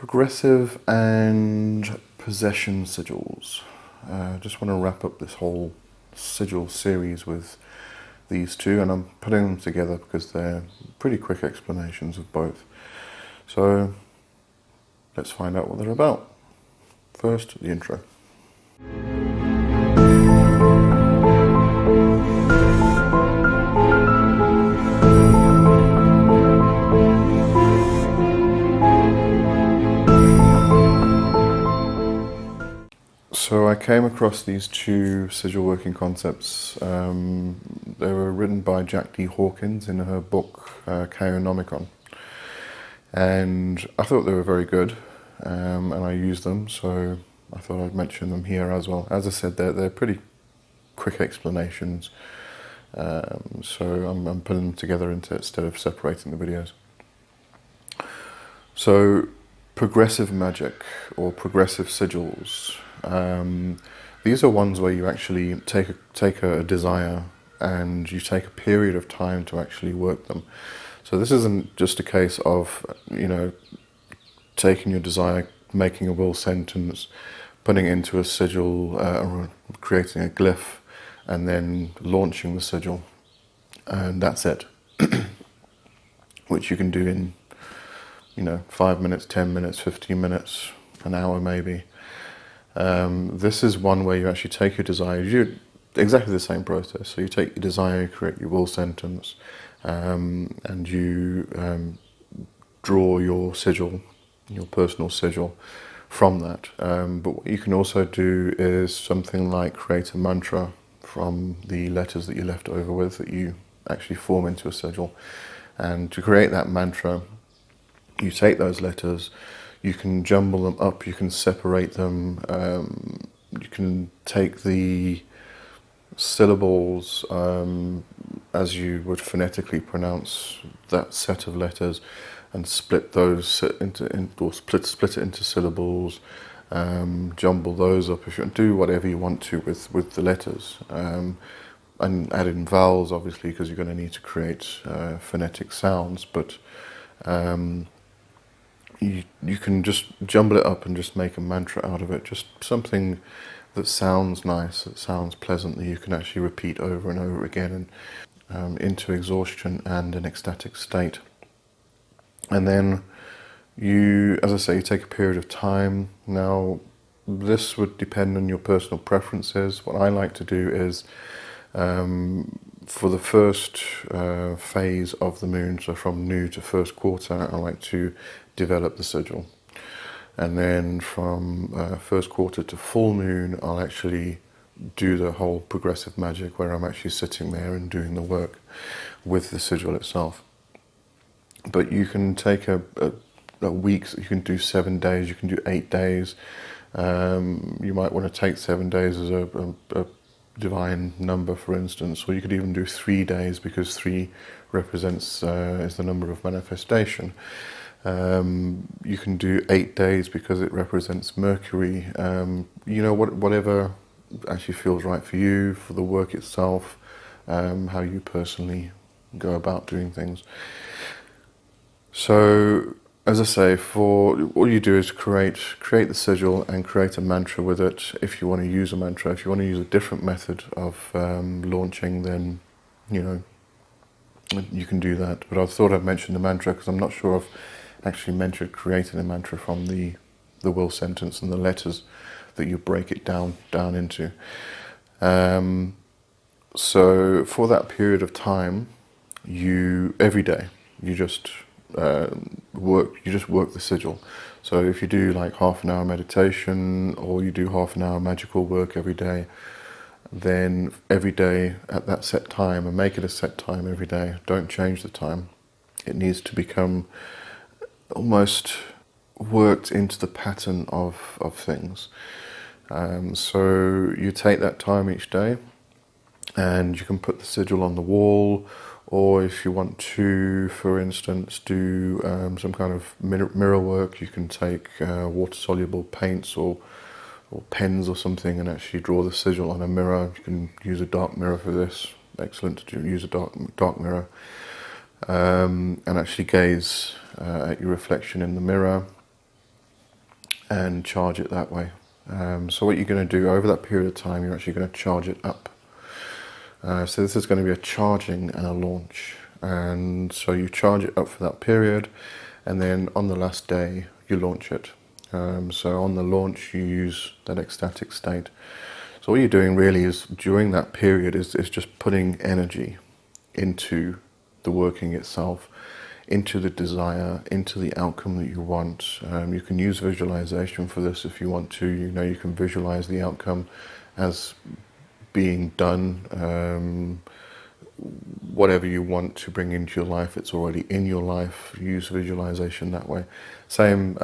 Progressive and possession sigils. Just want to wrap up this whole sigil series with these two, and I'm putting them together because they're pretty quick explanations of both. So let's find out what they're about. First, the intro. So I came across these two sigil working concepts. They were written by Jack D. Hawkins in her book Chaonomicon, and I thought they were very good, and I used them, so I thought I'd mention them here as well. As I said, they're pretty quick explanations, so I'm putting them together instead of separating the videos. So, progressive magic or progressive sigils. These are ones where you actually take a desire and you take a period of time to actually work them. So this isn't just a case of, taking your desire, making a will sentence, putting it into a sigil, or creating a glyph, and then launching the sigil, and that's it. Which you can do in, 5 minutes, 10 minutes, 15 minutes, an hour maybe. This is one where you actually take your desire, you do exactly the same process. So you take your desire, you create your will sentence, and you draw your sigil, your personal sigil from that. But what you can also do is something like create a mantra from the letters that you're left over with that you actually form into a sigil. And to create that mantra, you take those letters, you can jumble them up, you can separate them, you can take the syllables as you would phonetically pronounce that set of letters and split those split it into syllables, jumble those up, if you do whatever you want to with the letters, and add in vowels obviously because you're going to need to create phonetic sounds, but you can just jumble it up and just make a mantra out of it, just something that sounds nice, that sounds pleasant, that you can actually repeat over and over again and into exhaustion and an ecstatic state. And then you, as I say, you take a period of time. Now, this would depend on your personal preferences. What I like to do is, for the first phase of the moon, so from new to first quarter, I like to develop the sigil. And then from first quarter to full moon, I'll actually do the whole progressive magic where I'm actually sitting there and doing the work with the sigil itself. But you can take a week, you can do 7 days, you can do 8 days. You might want to take 7 days as a divine number, for instance, or you could even do 3 days because 3 represents is the number of manifestation. You can do 8 days because it represents Mercury. Whatever actually feels right for you, for the work itself, how you personally go about doing things. So, as I say, for all you do is create the sigil and create a mantra with it. If you want to use a mantra, if you want to use a different method of launching, then you can do that. But I thought I'd mention the mantra because I'm not sure I've actually mentioned creating a mantra from the will sentence and the letters that you break it down into. So for that period of time, every day you just work the sigil. So if you do like half an hour meditation or you do half an hour magical work every day, then every day at that set time, and make it a set time every day, don't change the time. It needs to become almost worked into the pattern of things. So you take that time each day and you can put the sigil on the wall, or if you want to, for instance, do some kind of mirror work, you can take water-soluble paints or pens or something and actually draw the sigil on a mirror. You can use a dark mirror for this. Excellent to use a dark mirror. And actually gaze at your reflection in the mirror and charge it that way. So what you're going to do over that period of time, you're actually going to charge it up. So this is going to be a charging and a launch. And so you charge it up for that period, and then on the last day, you launch it. So on the launch, you use that ecstatic state. So what you're doing really is, during that period, is just putting energy into the working itself, into the desire, into the outcome that you want. You can use visualization for this if you want to. You can visualize the outcome as being done. Whatever you want to bring into your life, it's already in your life. Use visualization that way. Same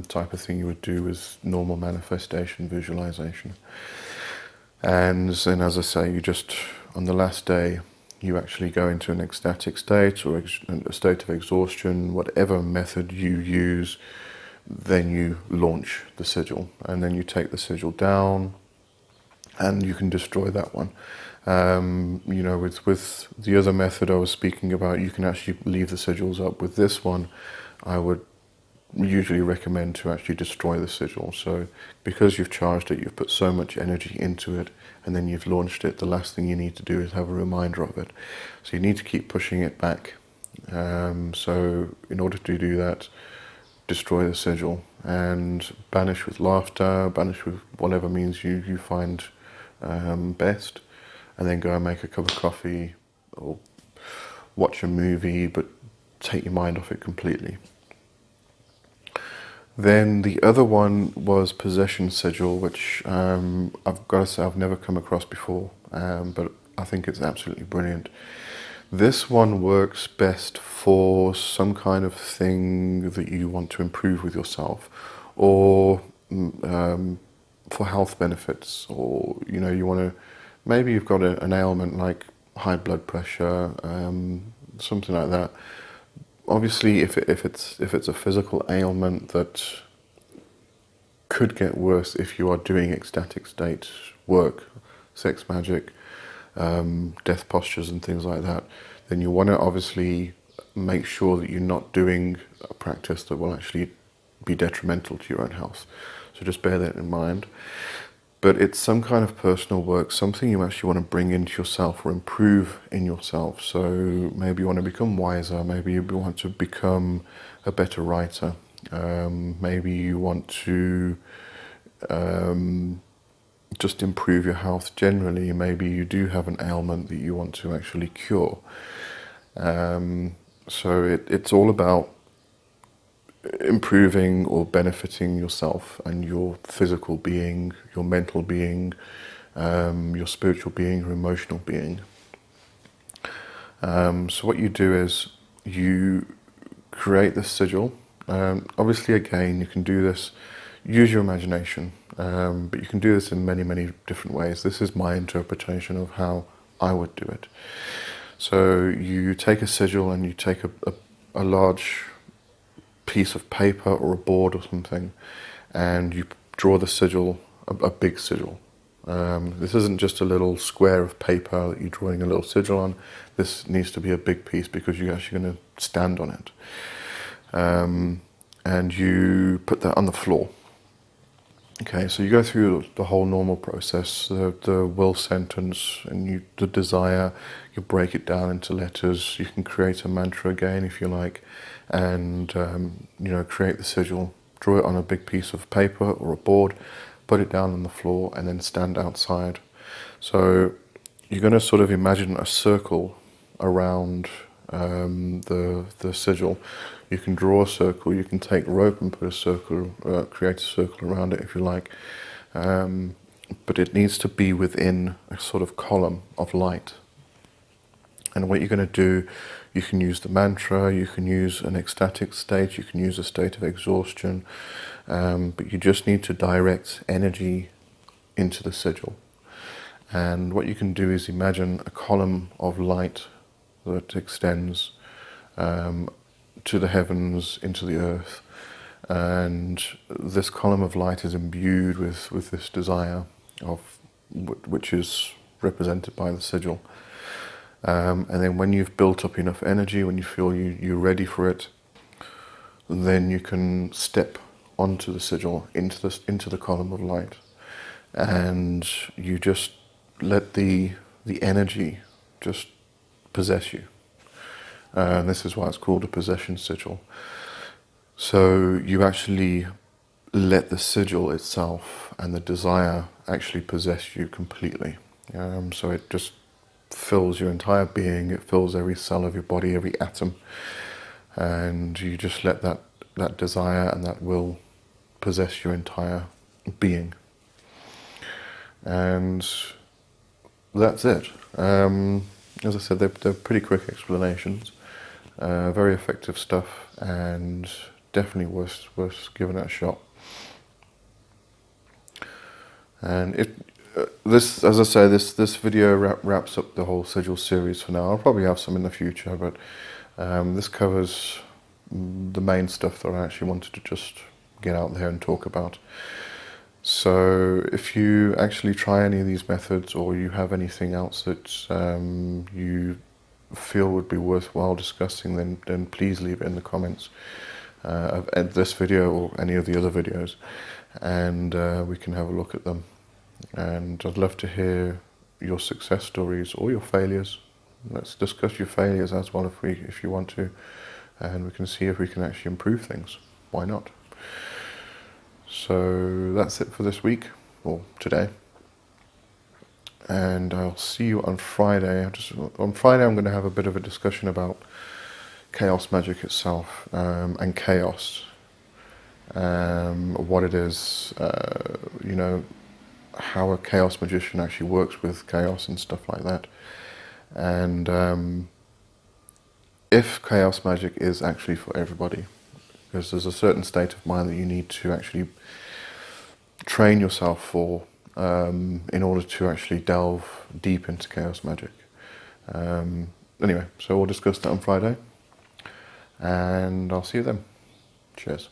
type of thing you would do with normal manifestation visualization. And then, as I say, you just, on the last day, you actually go into an ecstatic state or a state of exhaustion, whatever method you use. Then you launch the sigil, and then you take the sigil down, and you can destroy that one. With the other method I was speaking about, you can actually leave the sigils up. With this one, I would usually recommend to actually destroy the sigil. So because you've charged it, you've put so much energy into it, and then you've launched it, the last thing you need to do is have a reminder of it. So you need to keep pushing it back. So in order to do that, destroy the sigil and banish with laughter, banish with whatever means you find best, and then go and make a cup of coffee or watch a movie, but take your mind off it completely. Then the other one was possession sigil, which I've got to say I've never come across before, but I think it's absolutely brilliant. This one works best for some kind of thing that you want to improve with yourself, or for health benefits, or you want to, maybe you've got an ailment like high blood pressure, something like that. Obviously, if it's a physical ailment that could get worse if you are doing ecstatic state work, sex magic, death postures and things like that, then you want to obviously make sure that you're not doing a practice that will actually be detrimental to your own health. So just bear that in mind. But it's some kind of personal work, something you actually want to bring into yourself or improve in yourself. So maybe you want to become wiser, maybe you want to become a better writer, maybe you want to just improve your health generally, maybe you do have an ailment that you want to actually cure. So it's all about improving or benefiting yourself and your physical being, your mental being, your spiritual being, your emotional being. So what you do is you create this sigil. Obviously, again, you can do this, use your imagination, but you can do this in many, many different ways. This is my interpretation of how I would do it. So you take a sigil and you take a large piece of paper or a board or something, and you draw the sigil, a big sigil. This isn't just a little square of paper that you're drawing a little sigil on. This needs to be a big piece because you're actually going to stand on it. And you put that on the floor. Okay, so you go through the whole normal process, the will sentence and the desire, you break it down into letters, you can create a mantra again if you like, and create the sigil, draw it on a big piece of paper or a board, put it down on the floor, and then stand outside. So you're going to sort of imagine a circle around the sigil. You can draw a circle, you can take rope and put a circle, create a circle around it if you like, but it needs to be within a sort of column of light. And what you're going to do, you can use the mantra, you can use an ecstatic state, you can use a state of exhaustion, but you just need to direct energy into the sigil. And what you can do is imagine a column of light that extends to the heavens, into the earth, and this column of light is imbued with this desire of which is represented by the sigil. And then when you've built up enough energy, when you feel you're ready for it, then you can step onto the sigil, into the column of light, and you just let the energy just possess you. And this is why it's called a possession sigil. So you actually let the sigil itself and the desire actually possess you completely. So it just fills your entire being, it fills every cell of your body, every atom, and you just let that desire and that will possess your entire being. And that's it. As I said, they're pretty quick explanations, very effective stuff, and definitely worth giving it a shot. And this, as I say, this video wraps up the whole Sigil series for now. I'll probably have some in the future, but this covers the main stuff that I actually wanted to just get out there and talk about. So if you actually try any of these methods, or you have anything else that you feel would be worthwhile discussing, then please leave it in the comments of this video or any of the other videos, and we can have a look at them. And I'd love to hear your success stories or your failures. Let's discuss your failures as well if you want to, and we can see if we can actually improve things. Why not? So that's it for this week, or today. And I'll see you on Friday. On Friday I'm going to have a bit of a discussion about chaos magic itself, and chaos. What it is, how a chaos magician actually works with chaos and stuff like that. And if chaos magic is actually for everybody, because there's a certain state of mind that you need to actually train yourself for in order to actually delve deep into chaos magic. Anyway, so we'll discuss that on Friday, and I'll see you then. Cheers.